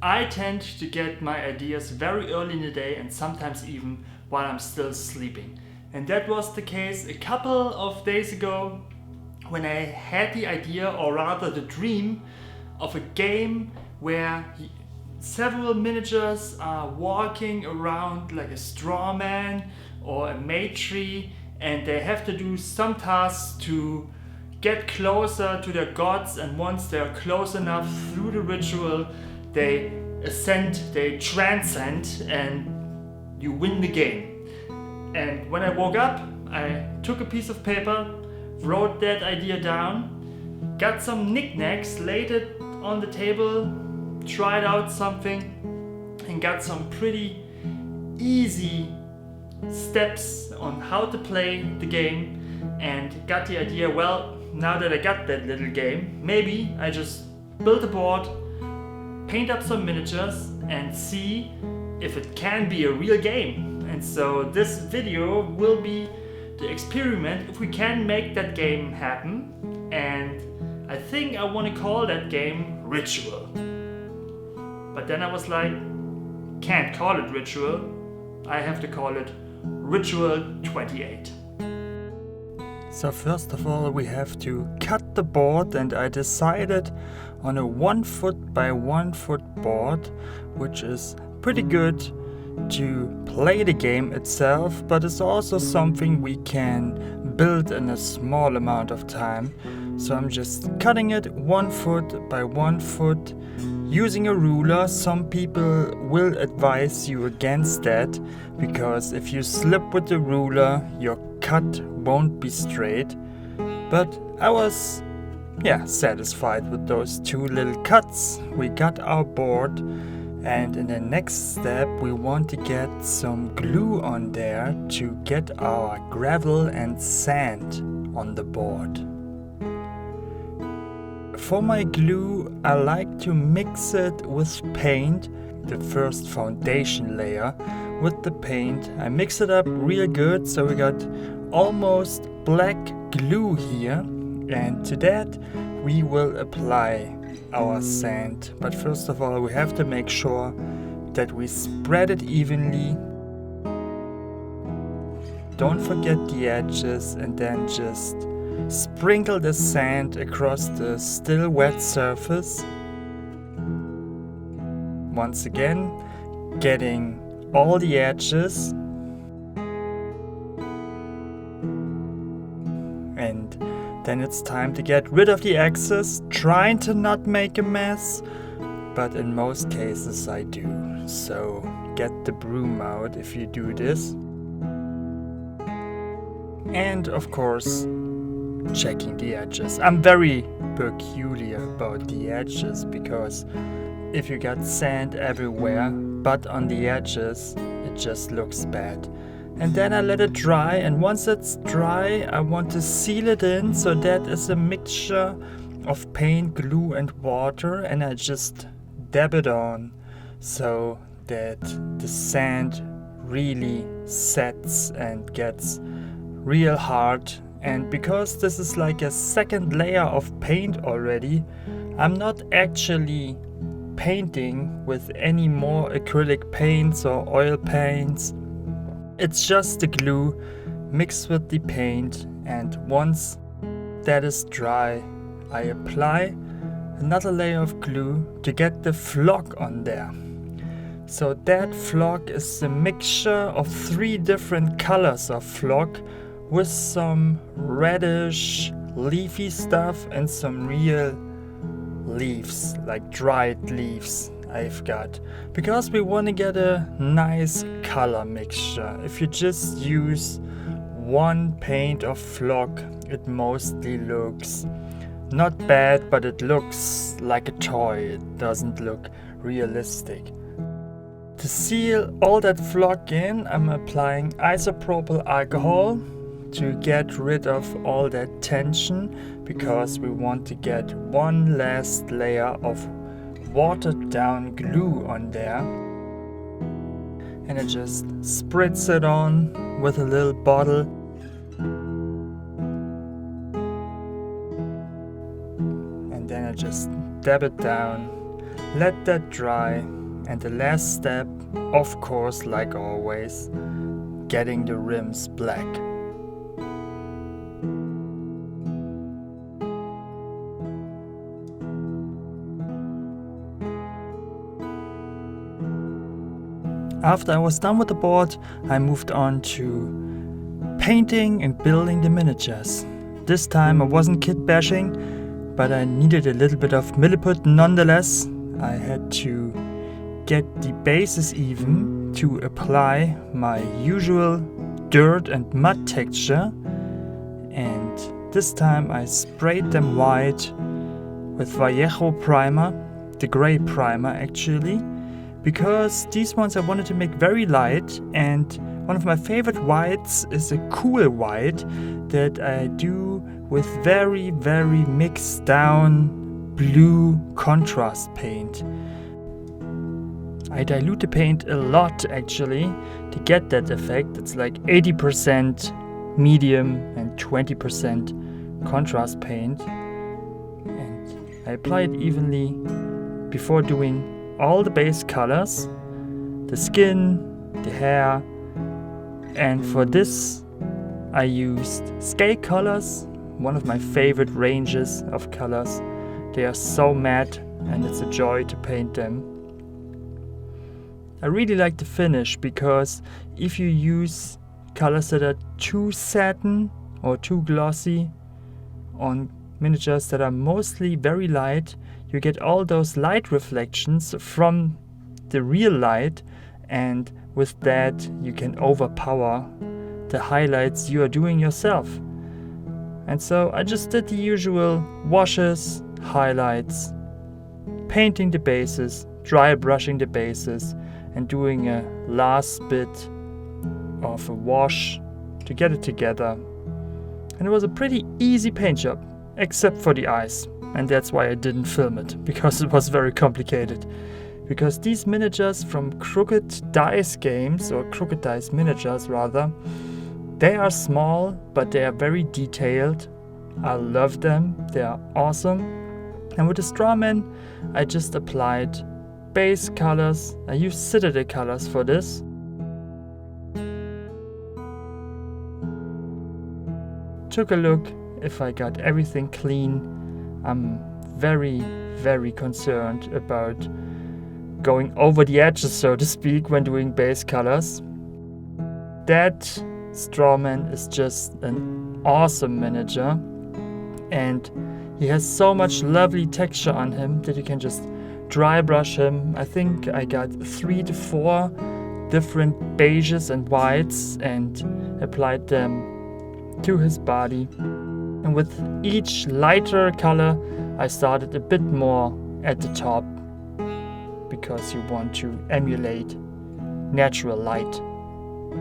I tend to get my ideas very early in the day and sometimes even while I'm still sleeping. And that was the case a couple of days ago when I had the idea, or rather the dream, of a game where several miniatures are walking around like a straw man or a matri, and they have to do some tasks to get closer to their gods, and once they're close enough through the ritual, they ascend, they transcend, and you win the game. And when I woke up, I took a piece of paper, wrote that idea down, got some knickknacks, laid it on the table, tried out something, and got some pretty easy steps on how to play the game, and got the idea, well, now that I got that little game, maybe I just build a board, paint up some miniatures, and see if it can be a real game. And so this video will be the experiment if we can make that game happen, and I think I want to call that game Ritual. But then I was like, can't call it Ritual, I have to call it Ritual28. So first of all we have to cut the board, and I decided on a 1 foot by 1 foot board, which is pretty good to play the game itself, but it's also something we can build in a small amount of time. So I'm just cutting it 1 foot by 1 foot using a ruler. Some people will advise you against that, because if you slip with the ruler, your cut won't be straight. But I was satisfied with those 2 little cuts. We got our board, and in the next step we want to get some glue on there to get our gravel and sand on the board. For my glue, I like to mix it with paint, the first foundation layer with the paint. I mix it up real good, so we got almost black glue here, and to that we will apply our sand. But first of all we have to make sure that we spread it evenly. Don't forget the edges, and then just sprinkle the sand across the still wet surface. Once again, getting all the edges, and then it's time to get rid of the excess, trying to not make a mess, but in most cases I do. So get the broom out if you do this. And of course, checking the edges. I'm very peculiar about the edges, because if you got sand everywhere but on the edges, it just looks bad. And then I let it dry, and once it's dry I want to seal it in, so that is a mixture of paint, glue and water, and I just dab it on so that the sand really sets and gets real hard. And because this is like a second layer of paint already, I'm not actually painting with any more acrylic paints or oil paints. It's just the glue mixed with the paint, and once that is dry, I apply another layer of glue to get the flock on there. So that flock is a mixture of 3 different colors of flock, with some reddish leafy stuff and some real leaves, like dried leaves I've got, because we want to get a nice color mixture. If you just use 1 paint of flock, it mostly looks not bad, but it looks like a toy. It doesn't look realistic. To seal all that flock in, I'm applying isopropyl alcohol to get rid of all that tension, because we want to get 1 last layer of watered down glue on there. And I just spritz it on with a little bottle. And then I just dab it down let that dry, and the last step, of course, like always, getting the rims black. After I was done with the board, I moved on to painting and building the miniatures. This time I wasn't kit bashing, but I needed a little bit of milliput nonetheless. I had to get the bases even to apply my usual dirt and mud texture, and this time I sprayed them white with Vallejo primer, the gray primer actually, because these ones I wanted to make very light, and one of my favorite whites is a cool white that I do with very mixed down blue contrast paint. I dilute the paint a lot actually to get that effect. It's like 80% medium and 20% contrast paint, and I apply it evenly before doing all the base colors, the skin, the hair, and for this I used scale colors, one of my favorite ranges of colors. They are so matte and it's a joy to paint them. I really like the finish because if you use colors that are too satin or too glossy on miniatures that are mostly very light, you get all those light reflections from the real light, and with that you can overpower the highlights you are doing yourself. And so I just did the usual washes, highlights, painting the bases, dry brushing the bases, and doing a last bit of a wash to get it together. And it was a pretty easy paint job, except for the eyes. And that's why I didn't film it, because it was very complicated. Because these miniatures from Crooked Dice games, or Crooked Dice miniatures rather, they are small, but they are very detailed. I love them, they are awesome. And with the Strawman, I just applied base colors. I used Citadel colors for this. Took a look if I got everything clean. I'm very concerned about going over the edges, so to speak, when doing base colors. That Strawman is just an awesome miniature, and he has so much lovely texture on him that you can just dry brush him. I think I got 3 to 4 different beiges and whites and applied them to his body. And with each lighter color, I started a bit more at the top because you want to emulate natural light.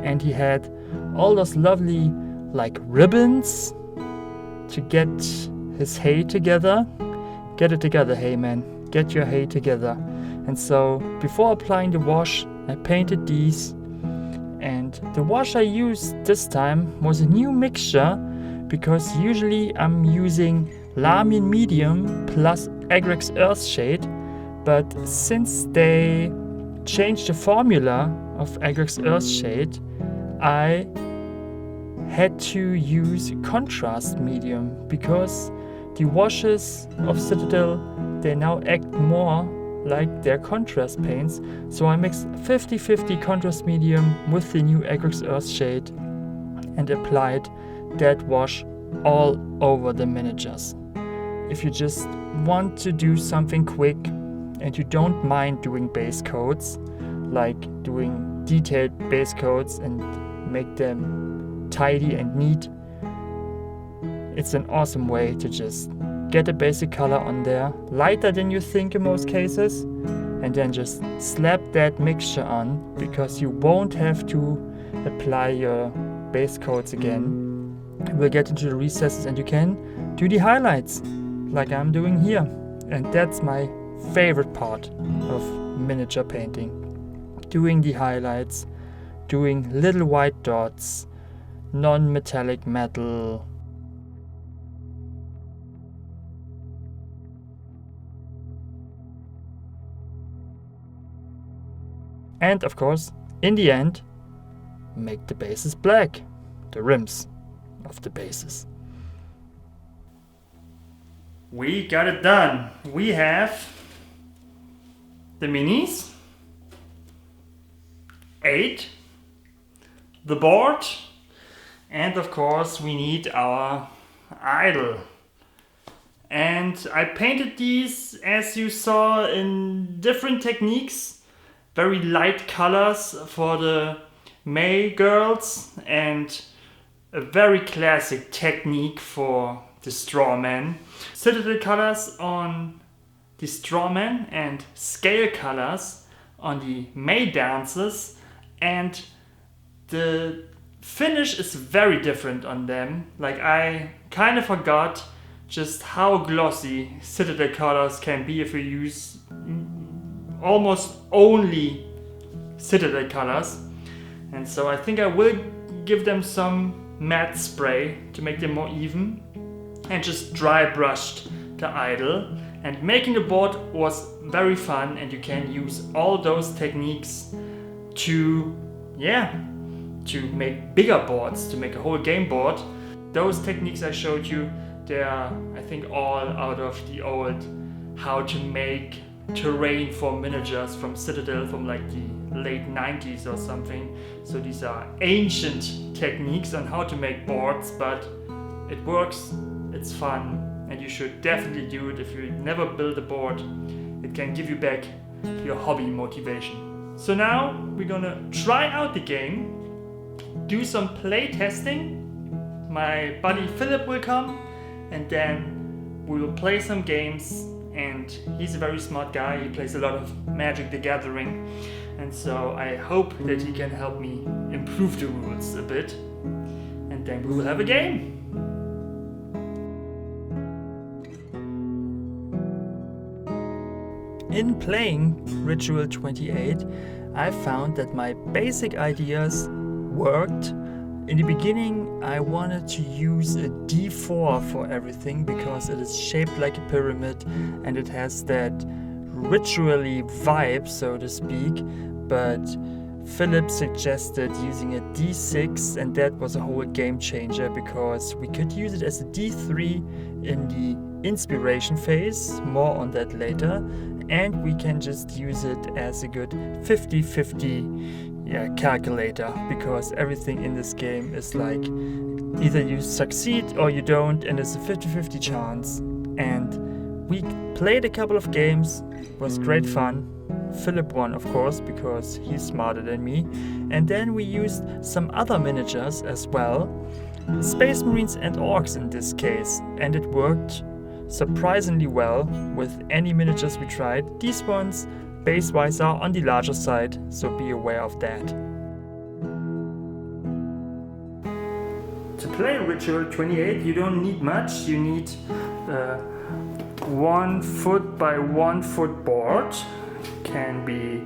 And he had all those lovely like ribbons to get his hay together. Get it together, hay man. Get your hay together. And so before applying the wash, I painted these. And the wash I used this time was a new mixture, because usually I'm using Lahmian Medium plus Agrex Earthshade, but since they changed the formula of Agrex Earthshade, I had to use Contrast Medium, because the washes of Citadel, they now act more like their contrast paints. So I mixed 50-50 Contrast Medium with the new Agrex Earthshade and applied that wash all over the miniatures. If you just want to do something quick and you don't mind doing base coats, like doing detailed base coats and make them tidy and neat, it's an awesome way to just get a basic color on there, lighter than you think in most cases, and then just slap that mixture on, because you won't have to apply your base coats again. We'll get into the recesses and you can do the highlights like I'm doing here. And that's my favorite part of miniature painting. Doing the highlights, doing little white dots, non-metallic metal. And of course, in the end, make the bases black, the rims of the bases. We got it done. We have the minis, 8, the board, and of course we need our idol. And I painted these, as you saw, in different techniques, very light colors for the May girls and a very classic technique for the strawman. Citadel colors on the strawman and scale colors on the May dancers, and the finish is very different on them. Like, I kind of forgot just how glossy Citadel colors can be if you use almost only Citadel colors. And so I think I will give them some matte spray to make them more even, and just dry brushed the idol. And making the board was very fun, and you can use all those techniques to make bigger boards, to make a whole game board. Those techniques I showed you, they are, I think, all out of the old how to make terrain for miniatures from Citadel from like the late 90s or something. So these are ancient techniques on how to make boards, but it works, it's fun, and you should definitely do it if you never build a board. It can give you back your hobby motivation. So now we're gonna try out the game, do some play testing. My buddy Philip will come, and then we will play some games. And he's a very smart guy, he plays a lot of Magic the Gathering, and so I hope that he can help me improve the rules a bit, and then we will have a game. In playing Ritual28, I found that my basic ideas worked. In the beginning, I wanted to use a D4 for everything because it is shaped like a pyramid and it has that ritually vibe, so to speak. But Philip suggested using a D6, and that was a whole game changer because we could use it as a D3 in the inspiration phase, more on that later, and we can just use it as a good 50-50 calculator, because everything in this game is like either you succeed or you don't, and it's a 50-50 chance. And we played a couple of games, was great fun. Philip won, of course, because he's smarter than me. And then we used some other miniatures as well, Space Marines and Orcs in this case, and it worked surprisingly well with any miniatures we tried. These ones base-wise are on the larger side, so be aware of that. To play Ritual28 you don't need much. You need a 1 foot by 1 foot board. Can be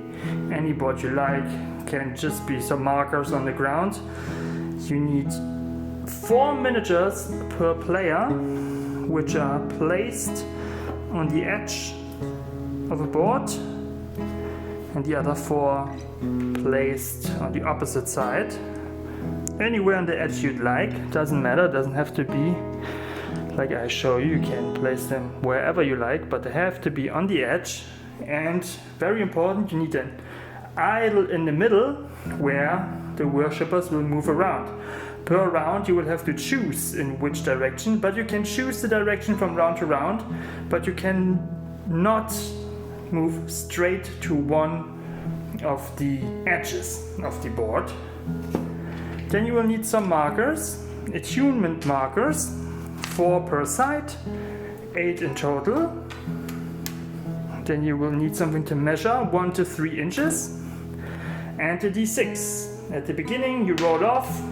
any board you like, can just be some markers on the ground. You need 4 miniatures per player, which are placed on the edge of a board, and the other 4 placed on the opposite side. Anywhere on the edge you'd like, doesn't matter, doesn't have to be like I show you. You can place them wherever you like, but they have to be on the edge. And very important, you need an idol in the middle where the worshippers will move around. Per round you will have to choose in which direction, but you can choose the direction from round to round, but you can not move straight to one of the edges of the board. Then you will need some markers, attunement markers, 4 per side, 8 in total. Then you will need something to measure, 1 to 3 inches, and a D6. At the beginning you roll off.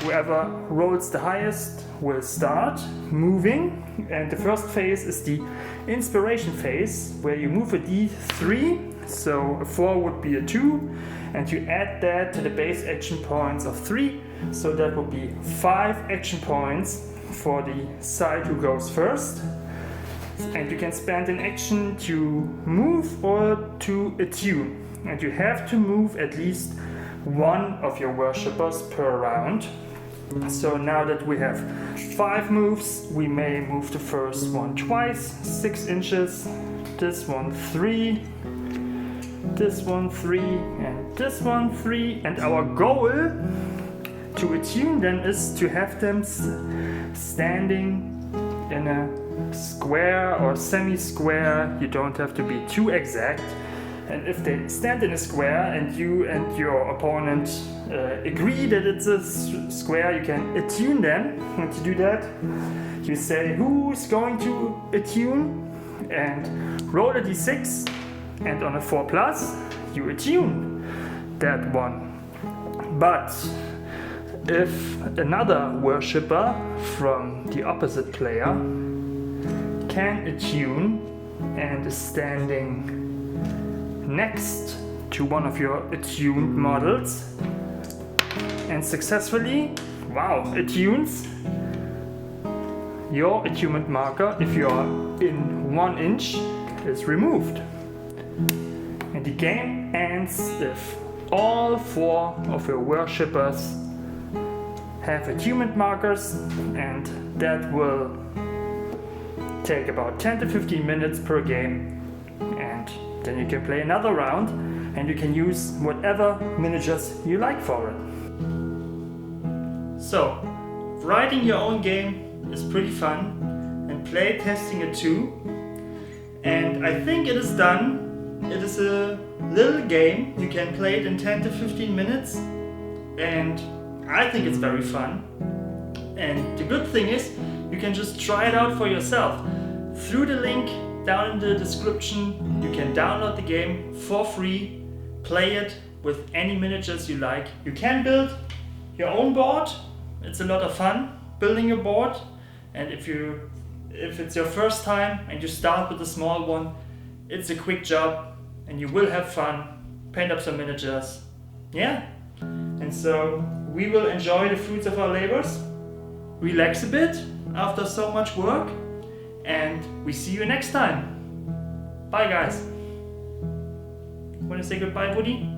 Whoever rolls the highest will start moving, and the first phase is the inspiration phase, where you move a D3, so a 4 would be a 2, and you add that to the base action points of 3, so that would be 5 action points for the side who goes first. and you can spend an action to move or to attune. And you have to move at least one of your worshippers per round. So now that we have 5 moves, we may move the first one twice, 6 inches, this one 3, this one 3, and this one 3. And our goal to attune them is to have them standing in a square or semi-square. You don't have to be too exact. And if they stand in a square and you and your opponent agree that it's a square, you can attune them. And to do that, you say who's going to attune and roll a d6, and on a 4+, you attune that one. But if another worshipper from the opposite player can attune and is standing next to one of your attuned models and successfully, attunes, your attunement marker, if you are in 1 inch, is removed. And the game ends if all 4 of your worshippers have attunement markers, and that will take about 10 to 15 minutes per game. And then you can play another round, and you can use whatever miniatures you like for it. So, writing your own game is pretty fun, and play testing it too. And I think it is done. It is a little game. You can play it in 10 to 15 minutes, and I think it's very fun. And the good thing is, you can just try it out for yourself. Through the link down in the description, you can download the game for free, play it with any miniatures you like. You can build your own board. It's a lot of fun building your board. And if it's your first time and you start with a small one, it's a quick job and you will have fun, paint up some miniatures. Yeah. And so we will enjoy the fruits of our labors, relax a bit after so much work, and we see you next time. Bye guys. Want to say goodbye, Woody?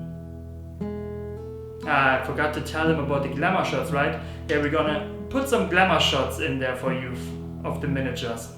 I forgot to tell him about the glamour shots, right? Yeah, we're gonna put some glamour shots in there for you of the miniatures.